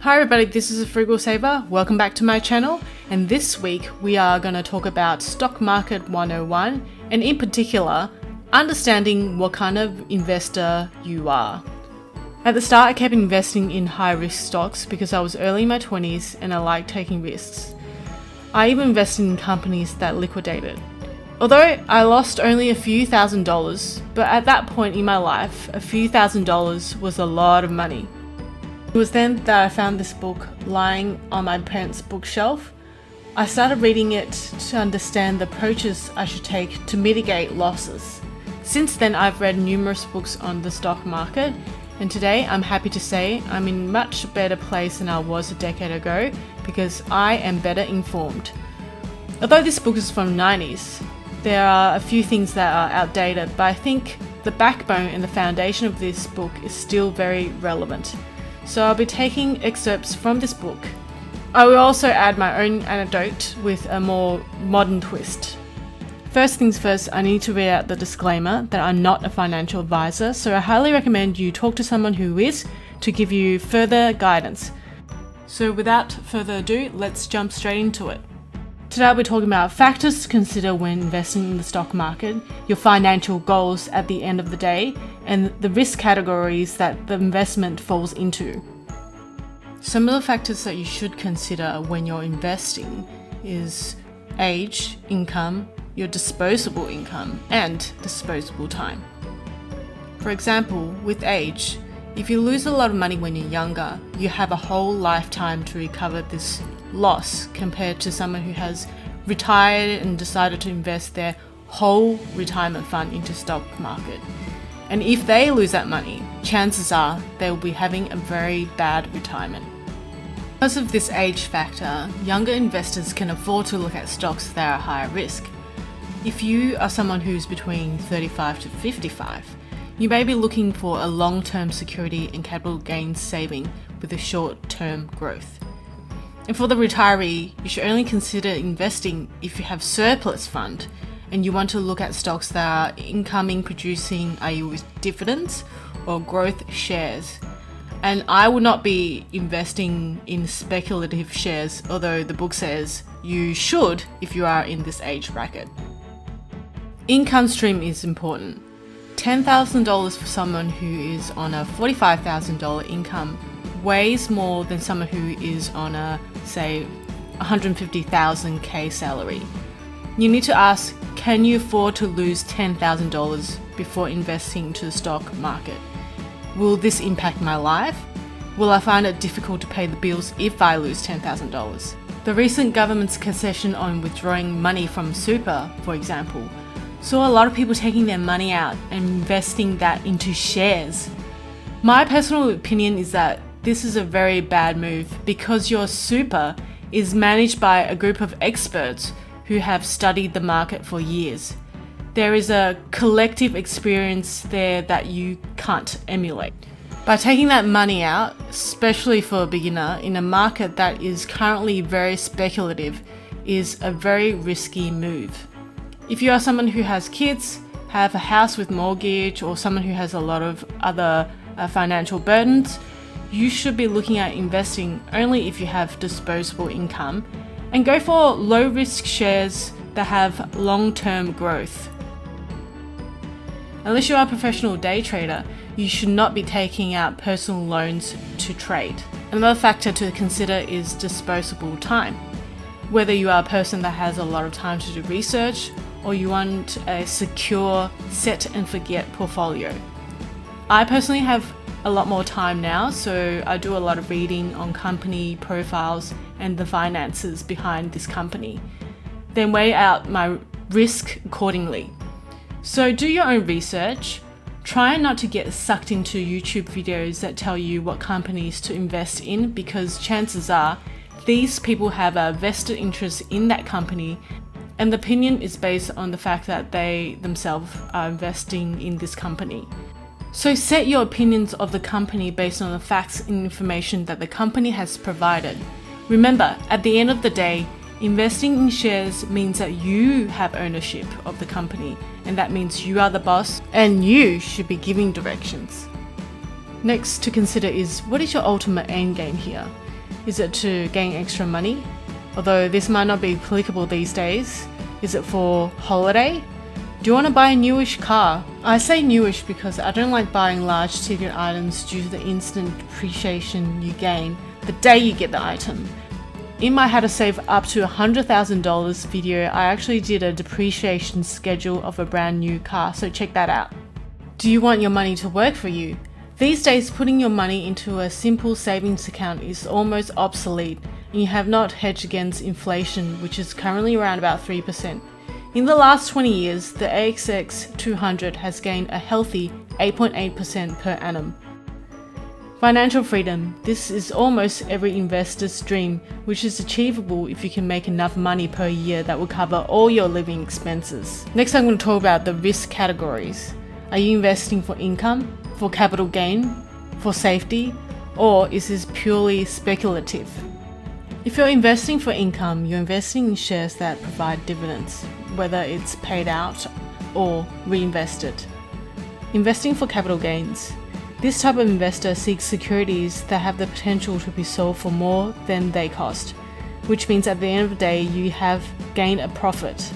Hi everybody, this is a Frugal Saver. Welcome back to my channel, and this week we are going to talk about Stock Market 101 and in particular, understanding what kind of investor you are. At the start I kept investing in high risk stocks because I was early in my 20s and I like taking risks. I even invested in companies that liquidated. Although I lost only a few $1,000s, but at that point in my life, a few $1,000s was a lot of money. It was then that I found this book lying on my parents' bookshelf. I started reading it to understand the approaches I should take to mitigate losses. Since then, I've read numerous books on the stock market, and today I'm happy to say I'm in a much better place than I was a decade ago because I am better informed. Although this book is from the 90s, there are a few things that are outdated, but I think the backbone and the foundation of this book is still very relevant. So I'll be taking excerpts from this book. I will also add my own anecdote with a more modern twist. First things first, I need to read out the disclaimer that I'm not a financial advisor, so I highly recommend you talk to someone who is to give you further guidance. So without further ado, let's jump straight into it. Today I'll be talking about factors to consider when investing in the stock market, your financial goals at the end of the day, and the risk categories that the investment falls into. Some of the factors that you should consider when you're investing is age, income, your disposable income, and disposable time. For example, with age, if you lose a lot of money when you're younger, you have a whole lifetime to recover this loss compared to someone who has retired and decided to invest their whole retirement fund into stock market. And if they lose that money, chances are they will be having a very bad retirement. Because of this age factor, younger investors can afford to look at stocks that are higher risk. If you are someone who's between 35 to 55, you may be looking for a long-term security and capital gains saving with a short-term growth. And for the retiree, you should only consider investing if you have surplus fund and you want to look at stocks that are incoming producing, i.e. with dividends or growth shares. And I would not be investing in speculative shares, although the book says you should if you are in this age bracket. Income stream is important. $10,000 for someone who is on a $45,000 income weighs more than someone who is on a, say, $150,000 salary. You need to ask, can you afford to lose $10,000 before investing into the stock market? Will this impact my life? Will I find it difficult to pay the bills if I lose $10,000? The recent government's concession on withdrawing money from super, for example, saw a lot of people taking their money out and investing that into shares. My personal opinion is that this is a very bad move because your super is managed by a group of experts who have studied the market for years. There is a collective experience there that you can't emulate. By taking that money out, especially for a beginner in a market that is currently very speculative, is a very risky move. If you are someone who has kids, have a house with mortgage, or someone who has a lot of other financial burdens, you should be looking at investing only if you have disposable income and go for low risk shares that have long-term growth. Unless you are a professional day trader, you should not be taking out personal loans to trade. Another factor to consider is disposable time. Whether you are a person that has a lot of time to do research or you want a secure set and forget portfolio. I personally have a lot more time now, so I do a lot of reading on company profiles and the finances behind this company, then weigh out my risk accordingly. So do your own research. Try not to get sucked into YouTube videos that tell you what companies to invest in because chances are these people have a vested interest in that company and the opinion is based on the fact that they themselves are investing in this company. So set your opinions of the company based on the facts and information that the company has provided. Remember, at the end of the day, investing in shares means that you have ownership of the company, and that means you are the boss and you should be giving directions. Next to consider is, what is your ultimate end game here? Is it to gain extra money? Although this might not be applicable these days. Is it for holiday? Do you want to buy a newish car? I say newish because I don't like buying large ticket items due to the instant depreciation you gain the day you get the item. In my How to Save Up to $100,000 video, I actually did a depreciation schedule of a brand new car, so check that out. Do you want your money to work for you? These days, putting your money into a simple savings account is almost obsolete, and you have not hedged against inflation, which is currently around about 3%. In the last 20 years, the ASX 200 has gained a healthy 8.8% per annum. Financial freedom. This is almost every investor's dream, which is achievable if you can make enough money per year that will cover all your living expenses. Next, I'm going to talk about the risk categories. Are you investing for income, for capital gain, for safety, or is this purely speculative? If you're investing for income, you're investing in shares that provide dividends, whether it's paid out or reinvested. Investing for capital gains. This type of investor seeks securities that have the potential to be sold for more than they cost, which means at the end of the day you have gained a profit.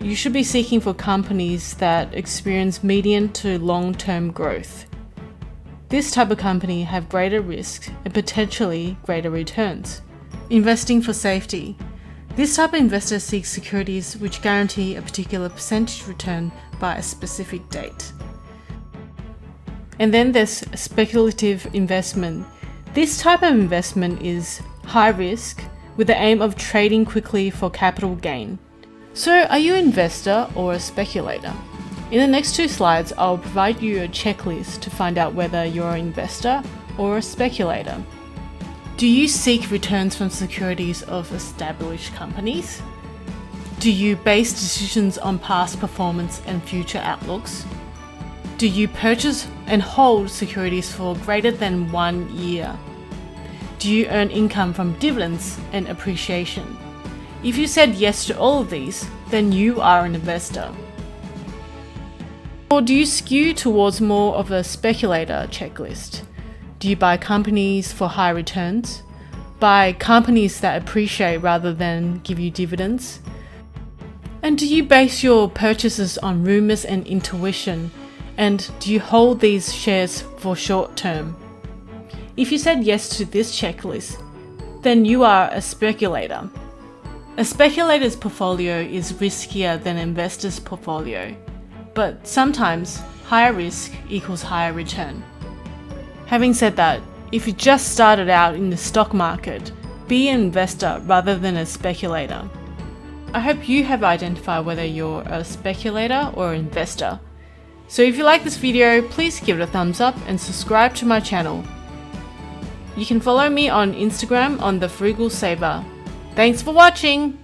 You should be seeking for companies that experience medium to long-term growth. This type of company have greater risk and potentially greater returns. Investing for safety. This type of investor seeks securities which guarantee a particular percentage return by a specific date. And then there's speculative investment. This type of investment is high risk with the aim of trading quickly for capital gain. So are you an investor or a speculator? In the next 2 slides, I'll provide you a checklist to find out whether you're an investor or a speculator. Do you seek returns from securities of established companies? Do you base decisions on past performance and future outlooks? Do you purchase and hold securities for greater than 1 year? Do you earn income from dividends and appreciation? If you said yes to all of these, then you are an investor. Or do you skew towards more of a speculator checklist? Do you buy companies for high returns? Buy companies that appreciate rather than give you dividends? And do you base your purchases on rumors and intuition? And do you hold these shares for short term? If you said yes to this checklist, then you are a speculator. A speculator's portfolio is riskier than an investor's portfolio, but sometimes higher risk equals higher return. Having said that, if you just started out in the stock market, be an investor rather than a speculator. I hope you have identified whether you're a speculator or an investor. So if you like this video, please give it a thumbs up and subscribe to my channel. You can follow me on Instagram on The Frugal Saver. Thanks for watching!